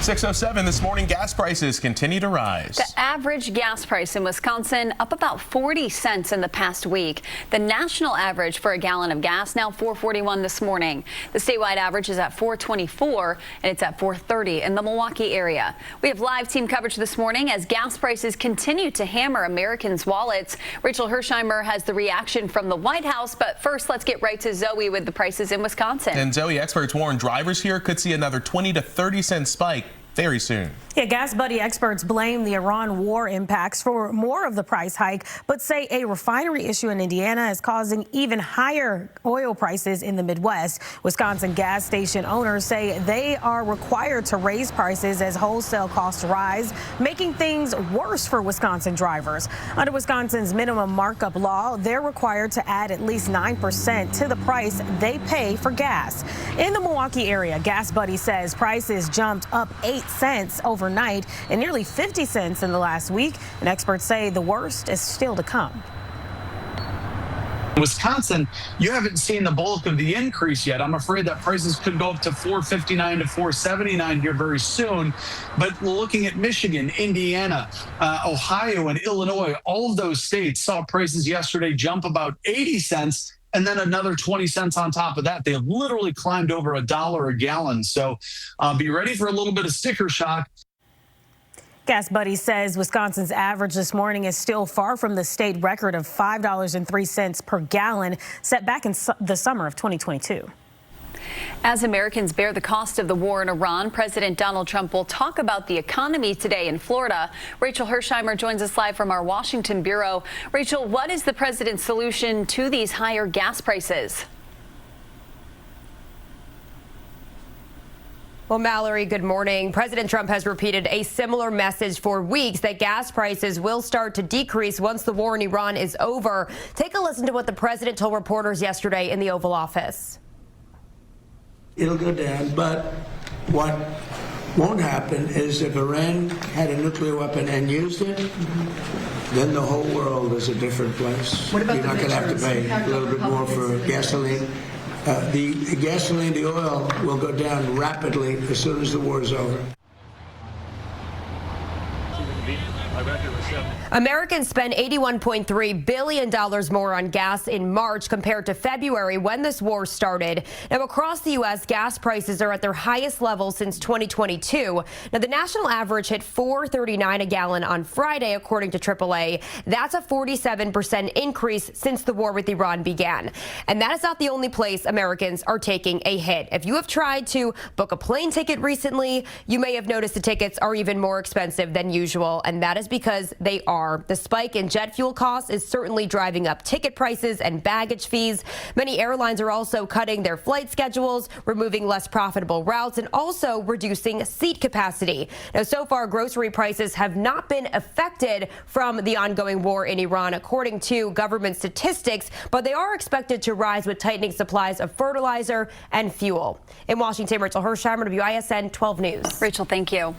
6:07 this morning, gas prices continue to rise. The average gas price in Wisconsin up about 40 cents in the past week. The national average for a gallon of gas now $4.41 this morning. The statewide average is at $4.24 and it's at $4.30 in the Milwaukee area. We have live team coverage this morning as gas prices continue to hammer Americans' wallets. Rachel Hersheimer has the reaction from the White House, but first let's get right to Zoe with the prices in Wisconsin. And Zoe, experts warn drivers here could see another 20 to 30 cent spike very soon. Yeah, Gas Buddy experts blame the Iran war impacts for more of the price hike, but say a refinery issue in Indiana is causing even higher oil prices in the Midwest. Wisconsin gas station owners say they are required to raise prices as wholesale costs rise, making things worse for Wisconsin drivers. Under Wisconsin's minimum markup law, they're required to add at least 9% to the price they pay for gas. In the Milwaukee area, Gas Buddy says prices jumped up 8 cents overnight and nearly 50 cents in the last week, and experts say the worst is still to come. Wisconsin, you haven't seen the bulk of the increase yet. I'm afraid that prices could go up to $4.59 to $4.79 here very soon. But looking at Michigan, Indiana, Ohio, and Illinois, all of those states saw prices yesterday jump about 80 cents. And then another 20 cents on top of that. They have literally climbed over $1 a gallon. So be ready for a little bit of sticker shock. Gas Buddy says Wisconsin's average this morning is still far from the state record of $5.03 per gallon set back in the summer of 2022. As Americans bear the cost of the war in Iran, President Donald Trump will talk about the economy today in Florida. Rachel Hersheimer joins us live from our Washington bureau. Rachel, what is the president's solution to these higher gas prices? Well, Mallory, good morning. President Trump has repeated a similar message for weeks that gas prices will start to decrease once the war in Iran is over. Take a listen to what the president told reporters yesterday in the Oval Office. It'll go down, but what won't happen is if Iran had a nuclear weapon and used it, then the whole world is a different place. You're not going to have to pay a little bit more for gasoline. The gasoline, the oil will go down rapidly as soon as the war is over. Americans spent $81.3 billion more on gas in March compared to February when this war started. Now, across the U.S., gas prices are at their highest level since 2022. Now, the national average hit $4.39 a gallon on Friday, according to AAA. That's a 47% increase since the war with Iran began. And that is not the only place Americans are taking a hit. If you have tried to book a plane ticket recently, you may have noticed the tickets are even more expensive than usual, and that is because they are. The spike in jet fuel costs is certainly driving up ticket prices and baggage fees. Many airlines are also cutting their flight schedules, removing less profitable routes, and also reducing seat capacity. Now, so far, grocery prices have not been affected from the ongoing war in Iran, according to government statistics, but they are expected to rise with tightening supplies of fertilizer and fuel. In Washington, Rachel Hersheimer, WISN 12 News. Rachel, thank you.